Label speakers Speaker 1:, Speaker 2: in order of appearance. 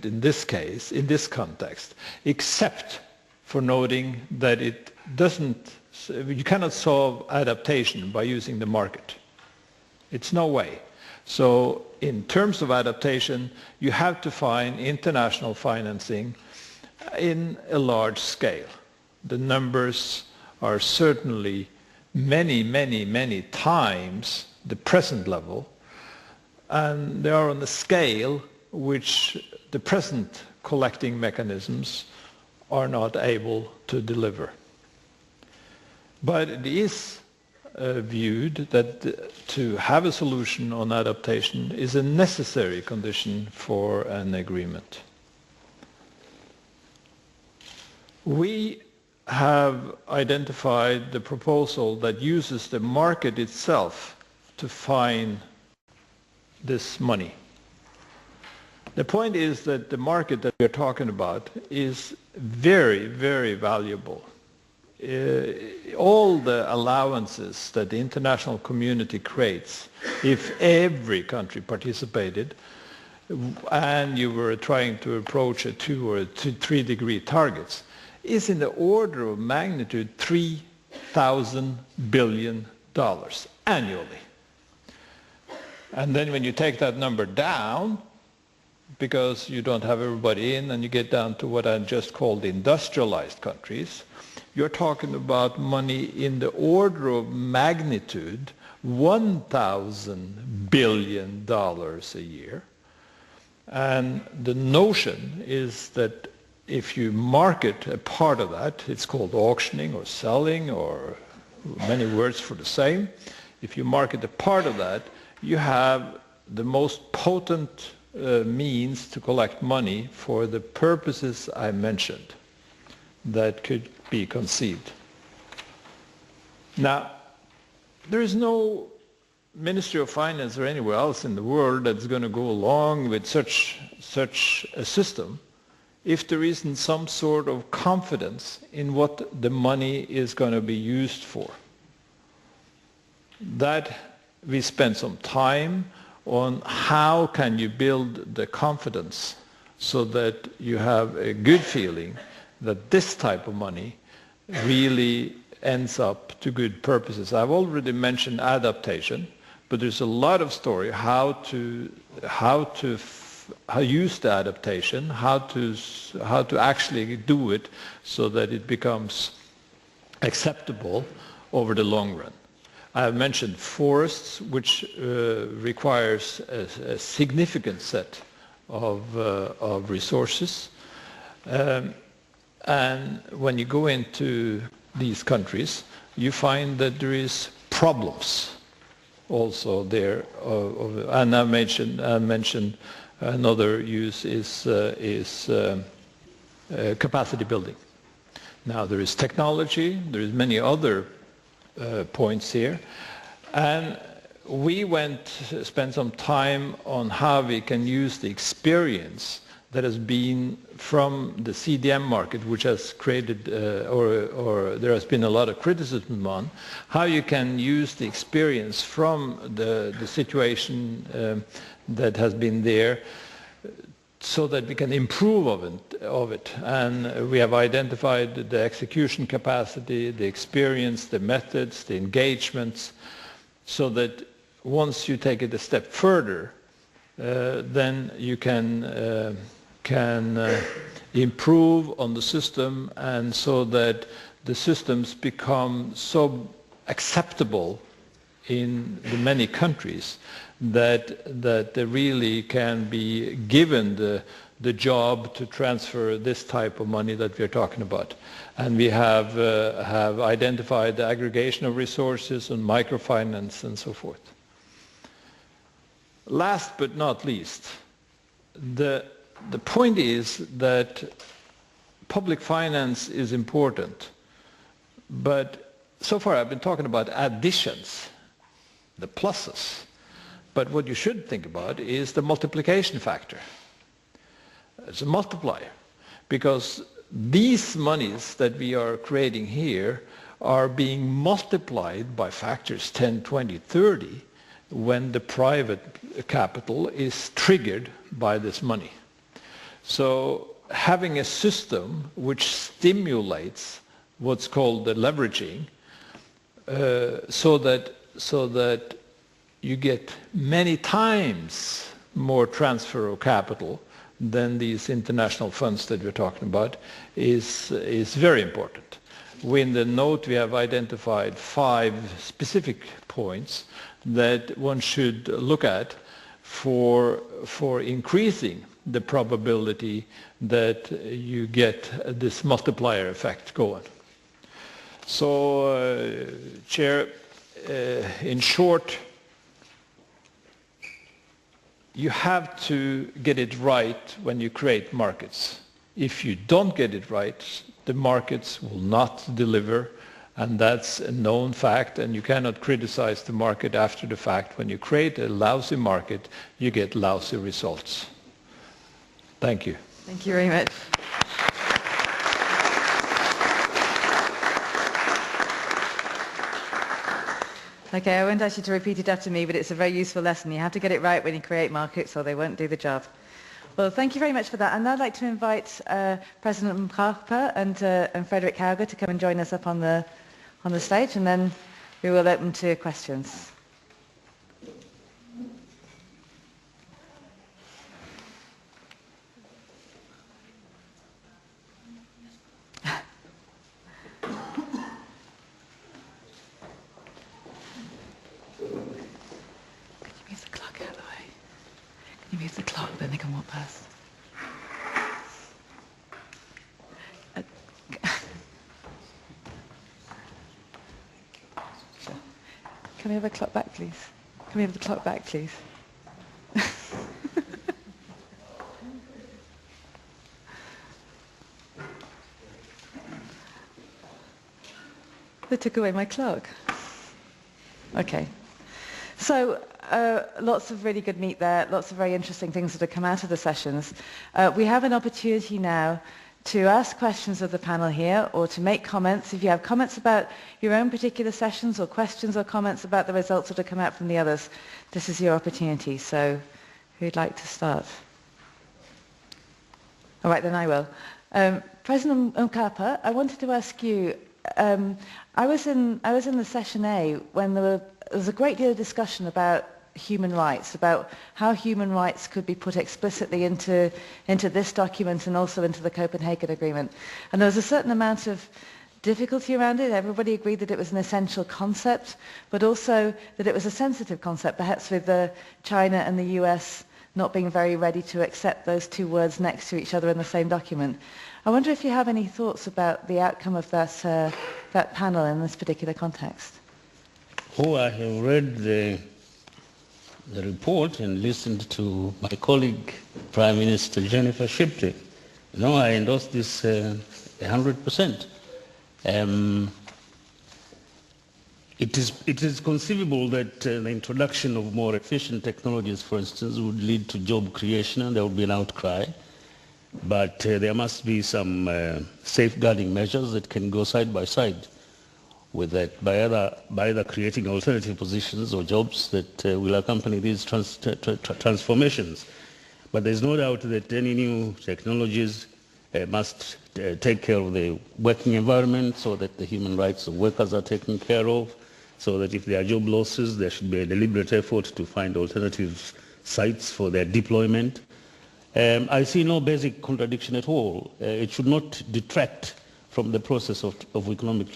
Speaker 1: in this case, in this context, except for noting that it doesn't, you cannot solve adaptation by using the market. It's no way. So in terms of adaptation, you have to find international financing in a large scale. The numbers are certainly many times the present level, and they are on a scale which the present collecting mechanisms are not able to deliver. But it is viewed that to have a solution on adaptation is a necessary condition for an agreement. We have identified the proposal that uses the market itself to find this money. The point is that the market that we're talking about is very valuable. All the allowances that the international community creates, if every country participated and you were trying to approach a 2 or 3 degree targets, is in the order of magnitude $3,000 billion annually. And then when you take that number down, because you don't have everybody in and you get down to what I just called industrialized countries, you're talking about money in the order of magnitude $1,000 billion a year. And the notion is that if you market a part of that, it's called auctioning or selling or many words for the same. If you market a part of that, you have the most potent means to collect money for the purposes I mentioned that could be conceived. Now, there is no Ministry of Finance or anywhere else in the world that's going to go along with such a system if there isn't some sort of confidence in what the money is going to be used for. That we spent some time on how can you build the confidence so that you have a good feeling that this type of money really ends up to good purposes. I've already mentioned adaptation, but there's a lot of story how to use the adaptation, how to actually do it so that it becomes acceptable over the long run. I have mentioned forests, which requires a significant set of resources. And when you go into these countries, you find that there is problems also there. And I mentioned another use is capacity building. Now there is technology, there is many other points here, and we spent some time on how we can use the experience that has been from the CDM market, which has created, or there has been a lot of criticism on, how you can use the experience from the situation that has been there so that we can improve of it. And we have identified the execution capacity, the experience, the methods, the engagements, so that once you take it a step further, then you can improve on the system, and so that the systems become so acceptable in the many countries that they really can be given the job to transfer this type of money that we're talking about. And we have identified the aggregation of resources and microfinance and so forth. Last but not least, the point is that public finance is important, but so far I've been talking about additions, the pluses. But what you should think about is the multiplication factor. It's a multiplier, because these monies that we are creating here are being multiplied by factors 10, 20, 30 when the private capital is triggered by this money. So having a system which stimulates what's called the leveraging, so that you get many times more transfer of capital than these international funds that we're talking about, is very important. In the note we have identified 5 specific points that one should look at for increasing the probability that you get this multiplier effect going. So, Chair, in short, you have to get it right when you create markets. If you don't get it right, the markets will not deliver, and that's a known fact, and you cannot criticize the market after the fact. When you create a lousy market, you get lousy results. Thank you.
Speaker 2: Thank you very much. Okay, I won't ask you to repeat it after me, but it's a very useful lesson. You have to get it right when you create markets or they won't do the job. Well, thank you very much for that. And I'd like to invite President Mkapa and Frederick Hauger to come and join us up on the stage, and then we will open to questions. You move the clock, then they can walk past. Can we have a clock back, please? Can we have the clock back, please? They took away my clock. Okay. So, lots of really good meat there, lots of very interesting things that have come out of the sessions. We have an opportunity now to ask questions of the panel here, or to make comments. If you have comments about your own particular sessions, or questions or comments about the results that have come out from the others, this is your opportunity. So, who'd like to start? All right, then I will. President Mkapa, I wanted to ask you, I was in the session A when there was a great deal of discussion about human rights, about how human rights could be put explicitly into this document and also into the Copenhagen Agreement. And there was a certain amount of difficulty around it. Everybody agreed that it was an essential concept, but also that it was a sensitive concept, perhaps with China and the US not being very ready to accept those two words next to each other in the same document. I wonder if you have any thoughts about the outcome of that panel in this particular context.
Speaker 3: Oh, I have read the report and listened to my colleague, Prime Minister Jennifer Shipty. You know, I endorse this 100%. It is conceivable that the introduction of more efficient technologies, for instance, would lead to job creation, and there would be an outcry. But there must be some safeguarding measures that can go side by side with that, by either creating alternative positions or jobs that will accompany these transformations. But there's no doubt that any new technologies must take care of the working environment, so that the human rights of workers are taken care of, so that if there are job losses, there should be a deliberate effort to find alternative sites for their deployment. I see no basic contradiction at all. It should not detract from the process of economic